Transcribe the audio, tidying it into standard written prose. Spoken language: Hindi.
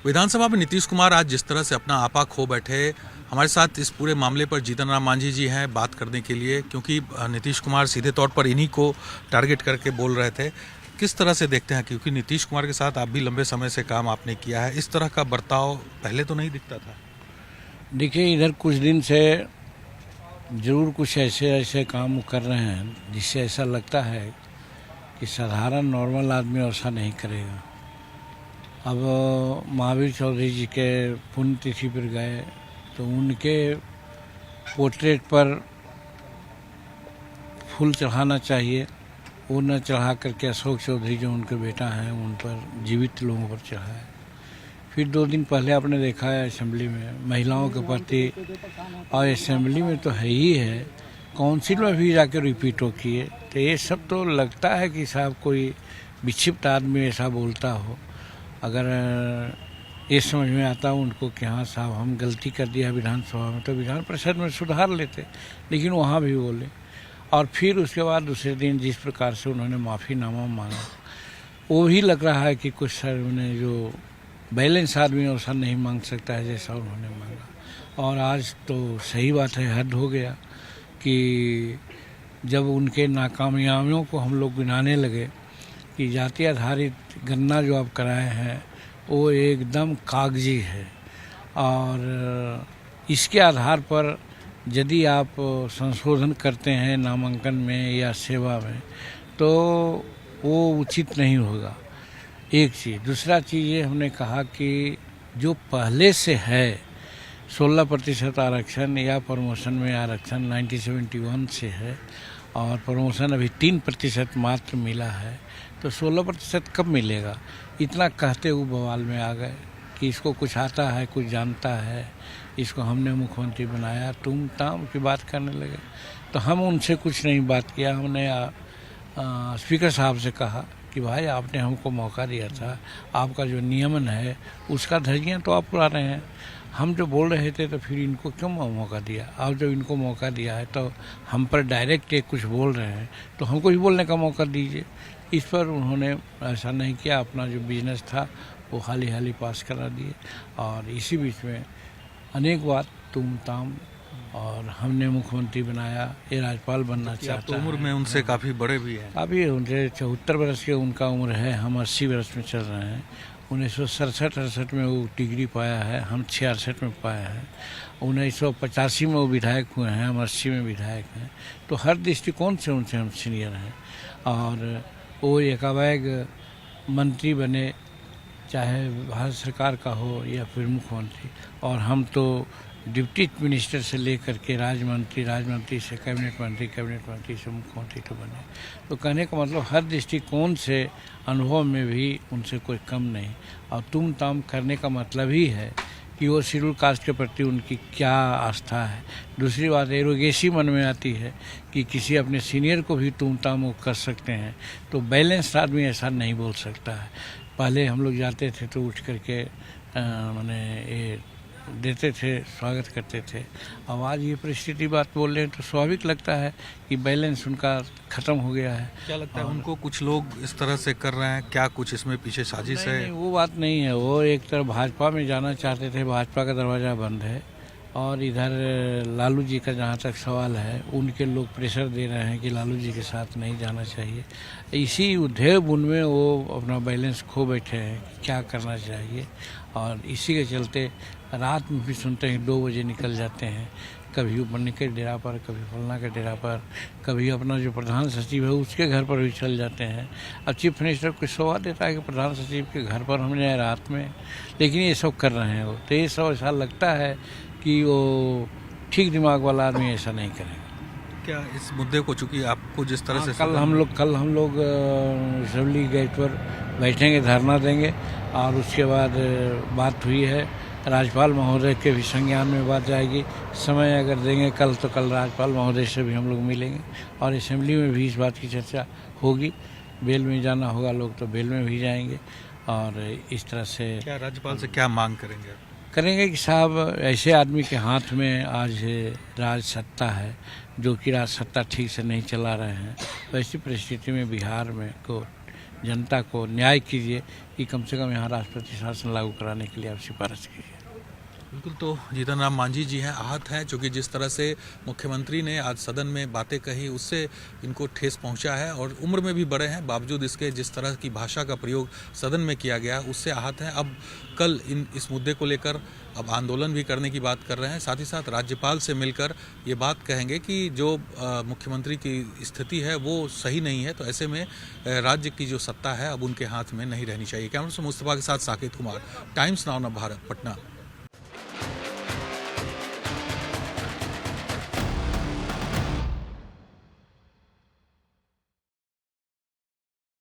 विधानसभा में नीतीश कुमार आज जिस तरह से अपना आपा खो बैठे, हमारे साथ इस पूरे मामले पर जीतन राम मांझी जी हैं बात करने के लिए, क्योंकि नीतीश कुमार सीधे तौर पर इन्हीं को टारगेट करके बोल रहे थे। किस तरह से देखते हैं, क्योंकि नीतीश कुमार के साथ आप भी लंबे समय से काम आपने किया है, इस तरह का बर्ताव पहले तो नहीं दिखता था। देखिए, इधर कुछ दिन से जरूर कुछ ऐसे काम कर रहे हैं जिससे ऐसा लगता है कि साधारण नॉर्मल आदमी ऐसा नहीं करेगा। अब महावीर चौधरी जी के पुण्यतिथि पर गए तो उनके पोर्ट्रेट पर फूल चढ़ाना चाहिए, वो न चढ़ा करके अशोक चौधरी जो उनके बेटा हैं उन पर जीवित लोगों पर चढ़ाए। फिर 2 दिन पहले आपने देखा है असेंबली में महिलाओं के प्रति, और असेंबली में तो है ही है, काउंसिल में भी जाकर रिपीट हो किए। तो ये सब तो लगता है कि साहब कोई विक्षिप्त आदमी ऐसा बोलता हो। अगर ये समझ में आता उनको कि हाँ साहब हम गलती कर दिया विधानसभा में, तो विधान परिषद में सुधार लेते, लेकिन वहाँ भी बोले। और फिर उसके बाद दूसरे दिन जिस प्रकार से उन्होंने माफ़ीनामा मांगा, वो भी लग रहा है कि कुछ सर उन्हें जो बैलेंस आदमी वैसा नहीं मांग सकता है जैसा उन्होंने मांगा। और आज तो सही बात है, हद हो गया कि जब उनके नाकामयाबियों को हम लोग गिनाने लगे कि जाति आधारित गणना जो आप कराए हैं वो एकदम कागजी है, और इसके आधार पर यदि आप संशोधन करते हैं नामांकन में या सेवा में तो वो उचित नहीं होगा। एक चीज़, दूसरा चीज़ ये हमने कहा कि जो पहले से है 16% आरक्षण या प्रमोशन में आरक्षण 1971 से है, और प्रमोशन अभी 3% मात्र मिला है, तो 16% कब मिलेगा? इतना कहते हुए बवाल में आ गए कि इसको कुछ आता है, कुछ जानता है, इसको हमने मुख्यमंत्री बनाया, तुम ताम की बात करने लगे। तो हम उनसे कुछ नहीं बात किया। हमने स्पीकर साहब से कहा कि भाई आपने हमको मौका दिया था, आपका जो नियमन है उसका धज्जियाँ तो आप उड़ा रहे हैं। हम जो बोल रहे थे तो फिर इनको क्यों मौका दिया? आप जब इनको मौका दिया है तो हम पर डायरेक्ट एक कुछ बोल रहे हैं तो हमको भी बोलने का मौका दीजिए। इस पर उन्होंने ऐसा नहीं किया, अपना जो बिजनेस था वो हाली पास करा दिए। और इसी बीच में अनेक बात तुम ताम, और हमने मुख्यमंत्री बनाया, ये राज्यपाल बनना चाहता है। उम्र में उनसे काफ़ी बड़े भी हैं। अभी उनके 74 वर्ष के उनका उम्र है, हम 80 वर्ष में चल रहे हैं। 1967-68 में वो डिग्री पाया है, हम 66 में पाया है। 1985 में वो विधायक हुए हैं, हम 80 में विधायक हैं। तो हर दृष्टिकोण से उनसे हम सीनियर हैं, और वो एकाएक मंत्री बने, चाहे भारत सरकार का हो या फिर मुख्यमंत्री। और हम तो डिप्टी मिनिस्टर से लेकर के राजमंत्री से कैबिनेट मंत्री से मुख्यमंत्री तो बने। तो कहने का मतलब हर दृष्टिकोण से अनुभव में भी उनसे कोई कम नहीं। और तुम ताम करने का मतलब ही है कि वो शेड्यूल कास्ट के प्रति उनकी क्या आस्था है। दूसरी बात एरोगेसी मन में आती है कि किसी अपने सीनियर को भी तुम ताम वो कर सकते हैं, तो बैलेंस्ड आदमी ऐसा नहीं बोल सकता है। पहले हम लोग जाते थे तो उठ करके माने ये देते थे, स्वागत करते थे। अब आज ये परिस्थिति बात बोल रहे हैं तो स्वाभाविक लगता है कि बैलेंस उनका ख़त्म हो गया है। क्या लगता है उनको कुछ लोग इस तरह से कर रहे हैं? क्या कुछ इसमें पीछे साजिश है? नहीं, वो बात नहीं है। वो एक तरफ भाजपा में जाना चाहते थे, भाजपा का दरवाज़ा बंद है। और इधर लालू जी का जहाँ तक सवाल है, उनके लोग प्रेशर दे रहे हैं कि लालू जी के साथ नहीं जाना चाहिए। इसी उधेड़ बुन में वो अपना बैलेंस खो बैठे हैं कि क्या करना चाहिए। और इसी के चलते रात में भी सुनते हैं 2 बजे निकल जाते हैं, कभी ऊपर के डेरा पर, कभी फलना के डेरा पर, कभी अपना जो प्रधान सचिव है उसके घर पर भी चल जाते हैं। अब चीफ मिनिस्टर को सवाल देता है कि प्रधान सचिव के घर पर हम जाए रात में, लेकिन ये सब कर रहे हैं वो। तो ये सब ऐसा लगता है कि वो ठीक दिमाग वाला आदमी ऐसा नहीं करेगा। क्या इस मुद्दे को, चूंकि आपको जिस तरह से कल हम लोग असेंबली गेट पर बैठेंगे, धरना देंगे, और उसके बाद बात हुई है राज्यपाल महोदय के भी संज्ञान में बात जाएगी। समय अगर देंगे कल तो कल राज्यपाल महोदय से भी हम लोग मिलेंगे, और असेंबली में भी इस बात की चर्चा होगी। बेल में जाना होगा लोग तो बेल में भी जाएंगे। और इस तरह से क्या राज्यपाल से क्या मांग करेंगे कि साहब ऐसे आदमी के हाथ में आज राज सत्ता है जो कि राज सत्ता ठीक से नहीं चला रहे हैं। वैसी परिस्थिति में बिहार में को जनता को न्याय कीजिए कि कम से कम यहाँ राष्ट्रपति शासन लागू कराने के लिए आप सिफारिश कीजिए। बिल्कुल, तो जीतन राम मांझी जी हैं, आहत हैं, क्योंकि जिस तरह से मुख्यमंत्री ने आज सदन में बातें कही उससे इनको ठेस पहुंचा है और उम्र में भी बड़े हैं, बावजूद इसके जिस तरह की भाषा का प्रयोग सदन में किया गया उससे आहत हैं। अब कल इस मुद्दे को लेकर अब आंदोलन भी करने की बात कर रहे हैं, साथ ही साथ राज्यपाल से मिलकर ये बात कहेंगे कि जो मुख्यमंत्री की स्थिति है वो सही नहीं है, तो ऐसे में राज्य की जो सत्ता है अब उनके हाथ में नहीं रहनी चाहिए। कैमरा से मुस्तफा के साथ साकेत कुमार, टाइम्स नाउ भारत, पटना।